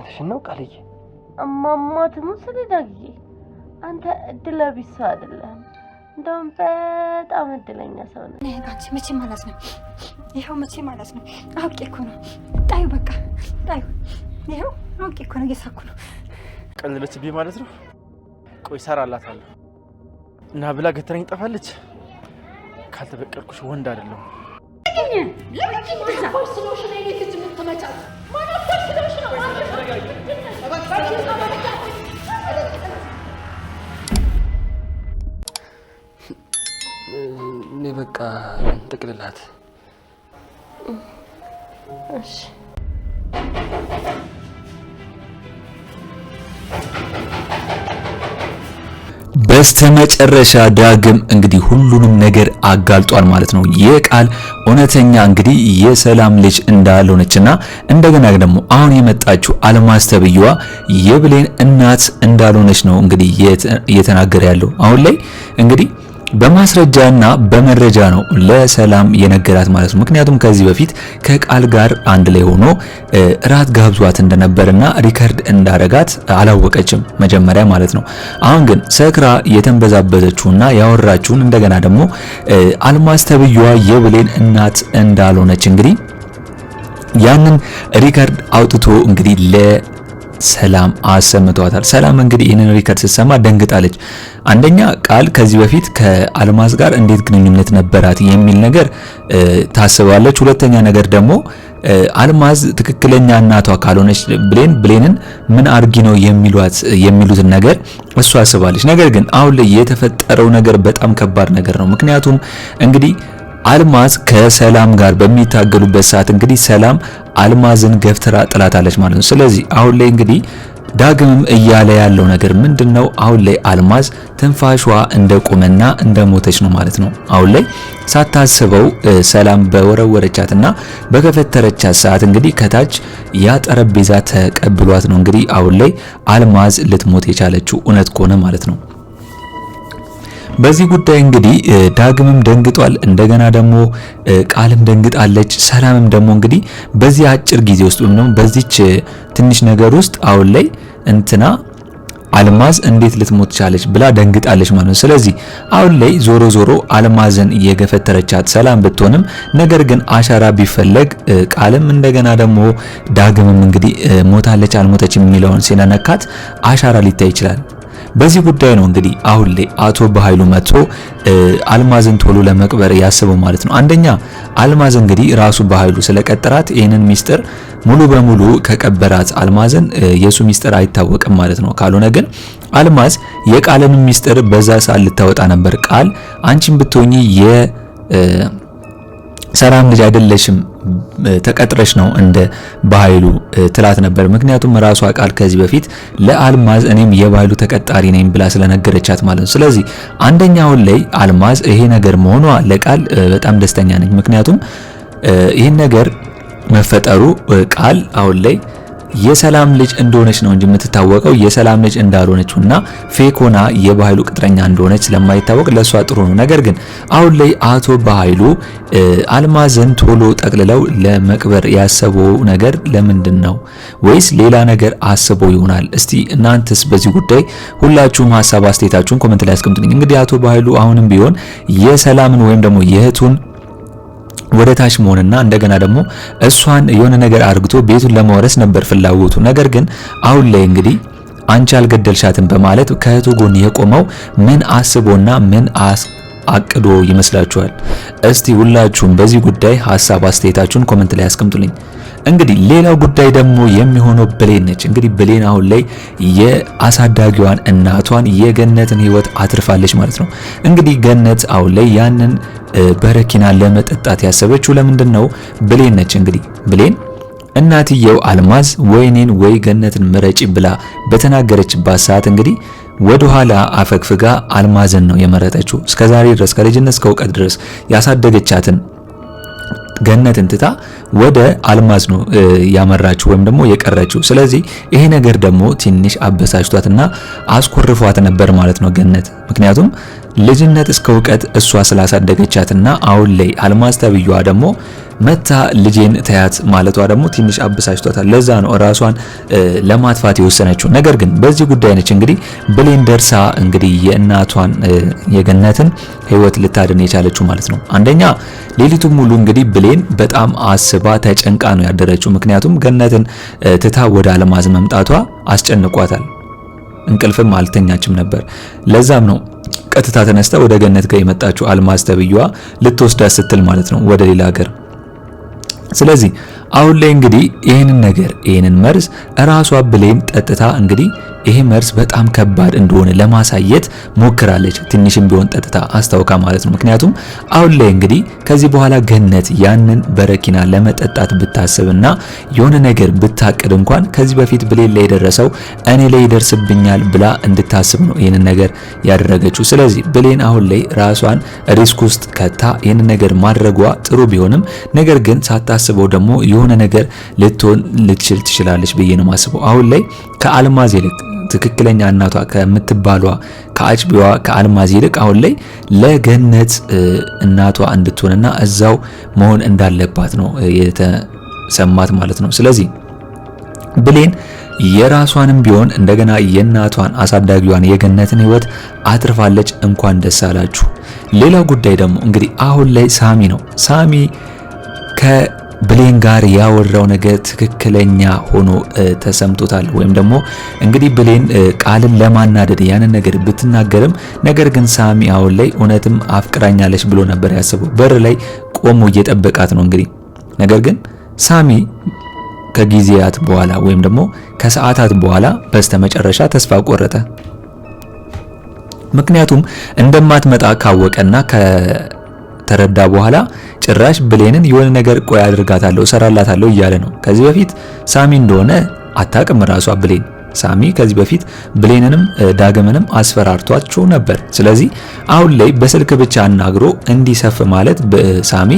እውነትሽን ነው ቃልዬ? እማማ ትሙት ዳጊ አንተ እድለ ቢስ አይደለም እንደውም በጣም እድለኛ ሰው ነህ። ነህ አንቺ መቼ ማለት ነው? ይሄው መቼ ማለት ነው? አውቄ እኮ ነው። ጣዩ በቃ ጣዩ። ይሄው አውቄ እኮ ነው እየሳኩ ነው። ቀለለችብኝ ማለት ነው። ቆይ ሰራላታለሁ እና ብላ ገተረኝ ጠፋለች። ካልተበቀልኩሽ ወንድ አይደለም። እኔ በቃ ጠቅልላት። እሺ በስተመጨረሻ ዳግም እንግዲህ ሁሉንም ነገር አጋልጧል ማለት ነው። የቃል እውነተኛ እንግዲህ የሰላም ልጅ እንዳልሆነችና እንደገና ደግሞ አሁን የመጣችው አልማዝ ተብዬዋ የብሌን እናት እንዳልሆነች ነው እንግዲህ እየተናገረ ያለው። አሁን ላይ እንግዲህ በማስረጃና በመረጃ ነው ለሰላም የነገራት ማለት ነው። ምክንያቱም ከዚህ በፊት ከቃል ጋር አንድ ላይ ሆኖ እራት ጋብዟት እንደነበርና ሪከርድ እንዳረጋት አላወቀችም መጀመሪያ ማለት ነው። አሁን ግን ሰክራ የተንበዛበዘችውና ያወራችውን እንደገና ደግሞ አልማዝ ተብዬዋ የብሌን እናት እንዳልሆነች እንግዲህ ያንን ሪከርድ አውጥቶ እንግዲህ ሰላም አሰምቷታል። ሰላም እንግዲህ ይህንን ሪከርድ ስትሰማ ደንግጣለች። አንደኛ ቃል ከዚህ በፊት ከአልማዝ ጋር እንዴት ግንኙነት ነበራት የሚል ነገር ታስባለች። ሁለተኛ ነገር ደግሞ አልማዝ ትክክለኛ እናቷ ካልሆነች ብሌንን ምን አርጊ ነው የሚሉትን ነገር እሷ አስባለች። ነገር ግን አሁን ላይ የተፈጠረው ነገር በጣም ከባድ ነገር ነው። ምክንያቱም እንግዲህ አልማዝ ከሰላም ጋር በሚታገሉበት ሰዓት እንግዲህ ሰላም አልማዝን ገፍትራ ጥላታለች ማለት ነው። ስለዚህ አሁን ላይ እንግዲህ ዳግምም እያለ ያለው ነገር ምንድነው? አሁን ላይ አልማዝ ትንፋሿ እንደቆመና እንደሞተች ነው ማለት ነው። አሁን ላይ ሳታስበው ሰላም በወረወረቻትና በከፈተረቻት ሰዓት እንግዲህ ከታች ያ ጠረጴዛ ተቀብሏት ነው እንግዲህ አሁን ላይ አልማዝ ልትሞት የቻለችው እውነት ከሆነ ማለት ነው። በዚህ ጉዳይ እንግዲህ ዳግምም ደንግጧል። እንደገና ደግሞ ቃልም ደንግጣለች። ሰላምም ደግሞ እንግዲህ በዚህ አጭር ጊዜ ውስጥ ወይም ደግሞ በዚች ትንሽ ነገር ውስጥ አሁን ላይ እንትና አልማዝ እንዴት ልትሞት ቻለች ብላ ደንግጣለች ማለት ነው። ስለዚህ አሁን ላይ ዞሮ ዞሮ አልማዝን እየገፈተረቻት ሰላም ብትሆንም ነገር ግን አሻራ ቢፈለግ ቃልም እንደገና ደግሞ ዳግምም እንግዲህ ሞታለች አልሞተች የሚለውን ሲነነካት አሻራ ሊታይ ይችላል። በዚህ ጉዳይ ነው እንግዲህ አሁን ላይ አቶ በኃይሉ መጥቶ አልማዝን ቶሎ ለመቅበር ያስበው ማለት ነው። አንደኛ አልማዝ እንግዲህ ራሱ በኃይሉ ስለቀጠራት ይህንን ሚስጥር ሙሉ በሙሉ ከቀበራት አልማዝን የሱ ሚስጥር አይታወቅም ማለት ነው። ካልሆነ ግን አልማዝ የቃልን ሚስጥር በዛ ሰዓት ልታወጣ ነበር። ቃል አንቺን ብትሆኚ ሰላም ልጅ አይደለሽም ተቀጥረሽ ነው እንደ በኃይሉ ትላት ነበር። ምክንያቱም ራሷ ቃል ከዚህ በፊት ለአልማዝ እኔም የበኃይሉ ተቀጣሪ ነኝ ብላ ስለነገረቻት ማለት ነው። ስለዚህ አንደኛው ላይ አልማዝ ይሄ ነገር መሆኗ ለቃል በጣም ደስተኛ ነኝ። ምክንያቱም ይሄን ነገር መፈጠሩ ቃል አሁን ላይ የሰላም ልጅ እንደሆነች ነው እንጂ የምትታወቀው የሰላም ልጅ እንዳልሆነችውና ፌኮና የበኃይሉ ቅጥረኛ እንደሆነች ስለማይታወቅ ለሷ ጥሩ ነው። ነገር ግን አሁን ላይ አቶ በኃይሉ አልማዝን ቶሎ ጠቅልለው ለመቅበር ያሰበው ነገር ለምንድን ነው? ወይስ ሌላ ነገር አስቦ ይሆናል? እስቲ እናንተስ በዚህ ጉዳይ ሁላችሁም ሐሳብ አስተያየታችሁን ኮሜንት ላይ አስቀምጡልኝ። እንግዲህ አቶ በኃይሉ አሁንም ቢሆን የሰላምን ወይም ደግሞ የእህቱን ወደ ታች መሆንና እንደገና ደግሞ እሷን የሆነ ነገር አርግቶ ቤቱን ለማውረስ ነበር ፍላጎቱ። ነገር ግን አሁን ላይ እንግዲህ አንቺ አልገደልሻትም በማለት ከእህቱ ጎን የቆመው ምን አስቦና ምን አቅዶ ይመስላችኋል? እስቲ ሁላችሁም በዚህ ጉዳይ ሐሳብ አስተያየታችሁን ኮሜንት ላይ አስቀምጡልኝ። እንግዲህ ሌላው ጉዳይ ደግሞ የሚሆነው ብሌን ነች። እንግዲህ ብሌን አሁን ላይ የአሳዳጊዋን እናቷን የገነትን ሕይወት አትርፋለች ማለት ነው። እንግዲህ ገነት አሁን ላይ ያንን በረኪና ለመጠጣት ያሰበችው ለምንድን ነው? ብሌን ነች። እንግዲህ ብሌን እናትየው አልማዝ ወይኔን ወይ ገነትን ምረጪ ብላ በተናገረችባት ሰዓት እንግዲህ ወደ ኋላ አፈግፍጋ አልማዝን ነው የመረጠችው። እስከዛሬ ድረስ ከልጅነት እስከ እውቀት ድረስ ያሳደገቻትን ገነትን ትታ ወደ አልማዝ ነው ያመራችው ወይም ደግሞ የቀረችው። ስለዚህ ይሄ ነገር ደግሞ ትንሽ አበሳጭቷትና አስኮርፏት ነበር ማለት ነው ገነት። ምክንያቱም ልጅነት እስከ እውቀት እሷ ስላሳደገቻትና አሁን ላይ አልማዝ ተብዬዋ ደግሞ መታ ልጄን ተያት ማለቷ ደግሞ ትንሽ አበሳጭቷታል። ለዛ ነው ራሷን ለማጥፋት የወሰነችው። ነገር ግን በዚህ ጉዳይ ነች እንግዲህ ብሌን ደርሳ እንግዲህ የእናቷን የገነትን ህይወት ልታድን የቻለችው ማለት ነው። አንደኛ ሌሊቱን ሙሉ እንግዲህ ብሌን በጣም አስባ ተጨንቃ ነው ያደረችው። ምክንያቱም ገነትን ትታ ወደ አልማዝ መምጣቷ አስጨንቋታል። እንቅልፍም አልተኛችም ነበር። ለዛም ነው ቀጥታ ተነስታ ወደ ገነት ጋር የመጣችው አልማዝ ተብዬዋ ልትወስዳት ስትል ማለት ነው ወደ ሌላ ሀገር። ስለዚህ አሁን ላይ እንግዲህ ይህንን መርዝ ራሷ ብሌን ጠጥታ እንግዲህ ይሄ መርዝ በጣም ከባድ እንደሆነ ለማሳየት ሞክራለች። ትንሽም ቢሆን ጠጥታ አስታውካ ማለት ነው። ምክንያቱም አሁን ላይ እንግዲህ ከዚህ በኋላ ገነት ያንን በረኪና ለመጠጣት ብታስብና የሆነ ነገር ብታቅድ እንኳን ከዚህ በፊት ብሌን ላይ የደረሰው እኔ ላይ ይደርስብኛል ብላ እንድታስብ ነው ይህንን ነገር ያደረገችው። ስለዚህ ብሌን አሁን ላይ ራሷን ሪስክ ውስጥ ከታ ይህንን ነገር ማድረጓ ጥሩ ቢሆንም ነገር ግን ሳታስበው ደግሞ የሆነ ነገር ልትችል ትችላለች ብዬ ነው ማስበው። አሁን ላይ ከአልማዝ ይልቅ ትክክለኛ እናቷ ከምትባሏ ከአጭቢዋ ከአልማዝ ይልቅ አሁን ላይ ለገነት እናቷ እንድትሆንና እዛው መሆን እንዳለባት ነው የተሰማት ማለት ነው። ስለዚህ ብሌን የራሷንም ቢሆን እንደገና የእናቷን አሳዳጊዋን የገነትን ህይወት አትርፋለች። እንኳን ደስ አላችሁ። ሌላው ጉዳይ ደግሞ እንግዲህ አሁን ላይ ሳሚ ነው። ሳሚ ብሌን ጋር ያወራው ነገር ትክክለኛ ሆኖ ተሰምቶታል። ወይም ደግሞ እንግዲህ ብሌን ቃልን ለማናደድ ያንን ነገር ብትናገርም ነገር ግን ሳሚ አሁን ላይ እውነትም አፍቅራኛለች ብሎ ነበር ያስበው። በር ላይ ቆሞ እየጠበቃት ነው እንግዲህ። ነገር ግን ሳሚ ከጊዜያት በኋላ ወይም ደግሞ ከሰዓታት በኋላ በስተመጨረሻ ተስፋ ቆረጠ። ምክንያቱም እንደማትመጣ ካወቀና ተረዳ በኋላ ጭራሽ ብሌንን የሆነ ነገር ቆይ አድርጋታለሁ እሰራላታለሁ እያለ ነው። ከዚህ በፊት ሳሚ እንደሆነ አታውቅም ራሷ ብሌን። ሳሚ ከዚህ በፊት ብሌንንም ዳግምንም አስፈራርቷቸው ነበር። ስለዚህ አሁን ላይ በስልክ ብቻ አናግሮ እንዲሰፍ ማለት ሳሚ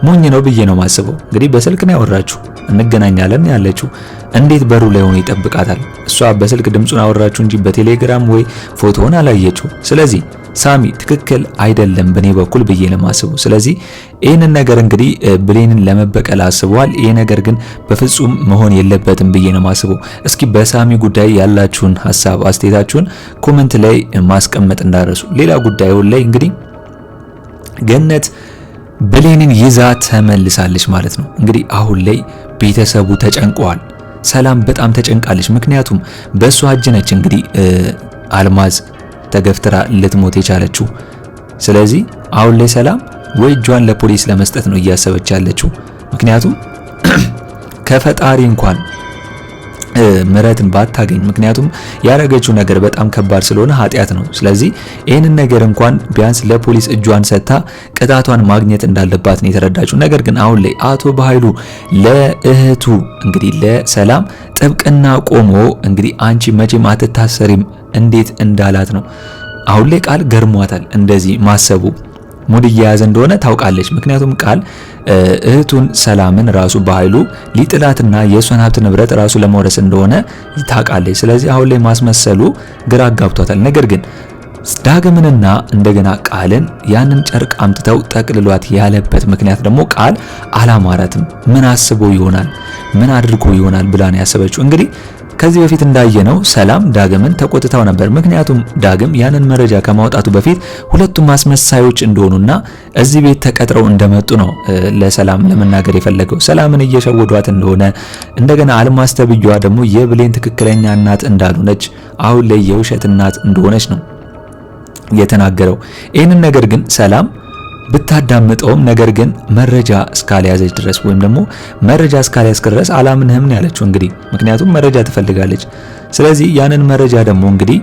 ሞኝ ነው ብዬ ነው ማስበው። እንግዲህ በስልክ ነው ያወራችሁ እንገናኛለን ያለችው። እንዴት በሩ ላይ ሆኖ ይጠብቃታል? እሷ በስልክ ድምጹን አወራችሁ እንጂ በቴሌግራም ወይ ፎቶውን አላየችው። ስለዚህ ሳሚ ትክክል አይደለም በኔ በኩል ብዬ ለማስበው። ስለዚህ ይህንን ነገር እንግዲህ ብሌንን ለመበቀል አስበዋል። ይሄ ነገር ግን በፍጹም መሆን የለበትም ብዬ ነው ማስበው። እስኪ በሳሚ ጉዳይ ያላችሁን ሐሳብ አስተያየታችሁን ኮሜንት ላይ ማስቀመጥ እንዳረሱ። ሌላ ጉዳዩ ላይ እንግዲህ ገነት ብሌንን ይዛ ተመልሳለች ማለት ነው። እንግዲህ አሁን ላይ ቤተሰቡ ተጨንቀዋል። ሰላም በጣም ተጨንቃለች። ምክንያቱም በእሷ እጅ ነች እንግዲህ አልማዝ ተገፍትራ ልትሞት የቻለችው። ስለዚህ አሁን ላይ ሰላም ወይ እጇን ለፖሊስ ለመስጠት ነው እያሰበች ያለችው። ምክንያቱም ከፈጣሪ እንኳን ምሕረትን ባታገኝ፣ ምክንያቱም ያረገችው ነገር በጣም ከባድ ስለሆነ ኃጢያት ነው። ስለዚህ ይህንን ነገር እንኳን ቢያንስ ለፖሊስ እጇን ሰጥታ ቅጣቷን ማግኘት እንዳለባት ነው የተረዳችው። ነገር ግን አሁን ላይ አቶ በኃይሉ ለእህቱ እንግዲህ ለሰላም ጥብቅና ቆሞ እንግዲህ አንቺ መቼም አትታሰሪም እንዴት እንዳላት ነው። አሁን ላይ ቃል ገርሟታል። እንደዚህ ማሰቡ ሙድ እየያዘ እንደሆነ ታውቃለች። ምክንያቱም ቃል እህቱን ሰላምን ራሱ በኃይሉ ሊጥላትና የእሷን ሀብት ንብረት ራሱ ለመውረስ እንደሆነ ታውቃለች። ስለዚህ አሁን ላይ ማስመሰሉ ግራ አጋብቷታል። ነገር ግን ዳግምንና እንደገና ቃልን ያንን ጨርቅ አምጥተው ጠቅልሏት ያለበት ምክንያት ደግሞ ቃል አላማራትም። ምን አስቦ ይሆናል ምን አድርጎ ይሆናል ብላ ነው ያሰበችው። እንግዲህ ከዚህ በፊት እንዳየነው ሰላም ዳግምን ተቆጥታው ነበር። ምክንያቱም ዳግም ያንን መረጃ ከማውጣቱ በፊት ሁለቱም አስመሳዮች እንደሆኑና እዚህ ቤት ተቀጥረው እንደመጡ ነው ለሰላም ለመናገር የፈለገው። ሰላምን እየሸወዷት እንደሆነ እንደገና አልማዝ ተብዬዋ ደግሞ የብሌን ትክክለኛ እናት እንዳልሆነች አሁን ላይ የውሸት እናት እንደሆነች ነው የተናገረው። ይህንን ነገር ግን ሰላም ብታዳምጠውም ነገር ግን መረጃ እስካልያዘች ድረስ ወይም ደግሞ መረጃ እስካልያዝክ ድረስ አላምንህም ነው ያለችው። እንግዲህ ምክንያቱም መረጃ ትፈልጋለች። ስለዚህ ያንን መረጃ ደግሞ እንግዲህ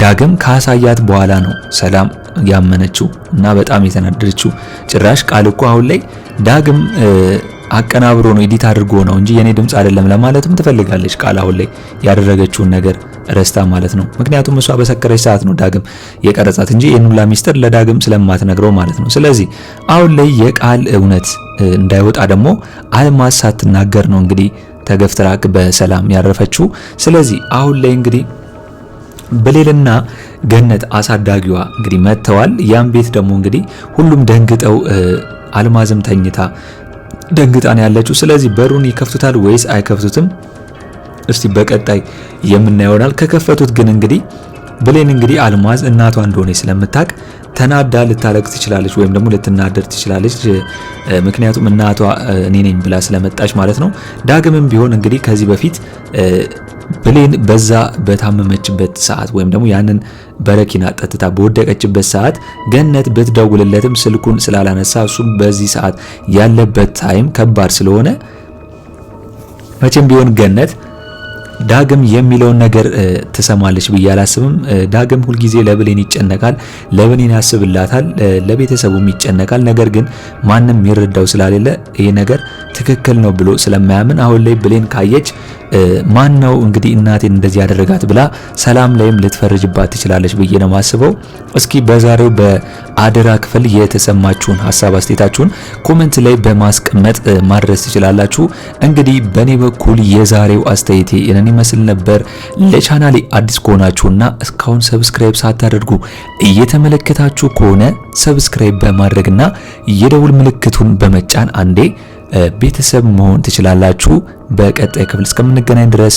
ዳግም ካሳያት በኋላ ነው ሰላም ያመነችው እና በጣም የተናደደችው። ጭራሽ ቃል እኮ አሁን ላይ ዳግም አቀናብሮ ነው ኤዲት አድርጎ ነው እንጂ የኔ ድምጽ አይደለም ለማለትም ትፈልጋለች። ቃል አሁን ላይ ያደረገችውን ነገር ረስታ ማለት ነው። ምክንያቱም እሷ በሰከረች ሰዓት ነው ዳግም የቀረጻት እንጂ ይሄን ሁላ ሚስጥር ለዳግም ስለማትነግረው ማለት ነው። ስለዚህ አሁን ላይ የቃል እውነት እንዳይወጣ ደግሞ አልማዝ ሳትናገር ነው እንግዲህ ተገፍትራ በሰላም ያረፈችው። ስለዚህ አሁን ላይ እንግዲህ ብሌንና ገነት አሳዳጊዋ እንግዲህ መጥተዋል። ያን ቤት ደግሞ እንግዲህ ሁሉም ደንግጠው አልማዝም ተኝታ ደንግጣን ያለችው። ስለዚህ በሩን ይከፍቱታል ወይስ አይከፍቱትም? እስቲ በቀጣይ የምናየው ይሆናል። ከከፈቱት ግን እንግዲህ ብሌን እንግዲህ አልማዝ እናቷ እንደሆነ ስለምታውቅ ተናዳ ልታለቅስ ትችላለች ወይም ደግሞ ልትናደር ትችላለች። ምክንያቱም እናቷ እኔ ነኝ ብላ ስለመጣች ማለት ነው። ዳግምም ቢሆን እንግዲህ ከዚህ በፊት ብሌን በዛ በታመመችበት ሰዓት ወይም ደግሞ ያንን በረኪና ጠጥታ በወደቀችበት ሰዓት ገነት ብትደውልለትም ስልኩን ስላላነሳ እሱም በዚህ ሰዓት ያለበት ታይም ከባድ ስለሆነ መቼም ቢሆን ገነት ዳግም የሚለውን ነገር ትሰማለች ብዬ አላስብም። ዳግም ሁልጊዜ ለብሌን ይጨነቃል፣ ለብሌን ያስብላታል፣ ለቤተሰቡም ይጨነቃል። ነገር ግን ማንም ይረዳው ስላሌለ ይሄ ነገር ትክክል ነው ብሎ ስለማያምን አሁን ላይ ብሌን ካየች ማን ነው እንግዲህ እናቴን እንደዚህ ያደረጋት ብላ ሰላም ላይም ልትፈርጅባት ትችላለች ብዬ ነው ማስበው። እስኪ በዛሬው በአደራ ክፍል የተሰማችሁን ሀሳብ አስተያየታችሁን ኮሜንት ላይ በማስቀመጥ ማድረስ ትችላላችሁ። እንግዲህ በኔ በኩል የዛሬው አስተያየቴ እኔን ይመስል ነበር። ለቻናሌ አዲስ ከሆናችሁና እስካሁን ሰብስክራይብ ሳታደርጉ እየተመለከታችሁ ከሆነ ሰብስክራይብ በማድረግና የደውል ምልክቱን በመጫን አንዴ ቤተሰብ መሆን ትችላላችሁ። በቀጣይ ክፍል እስከምንገናኝ ድረስ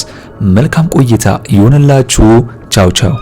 መልካም ቆይታ ይሁንላችሁ። ቻው ቻው።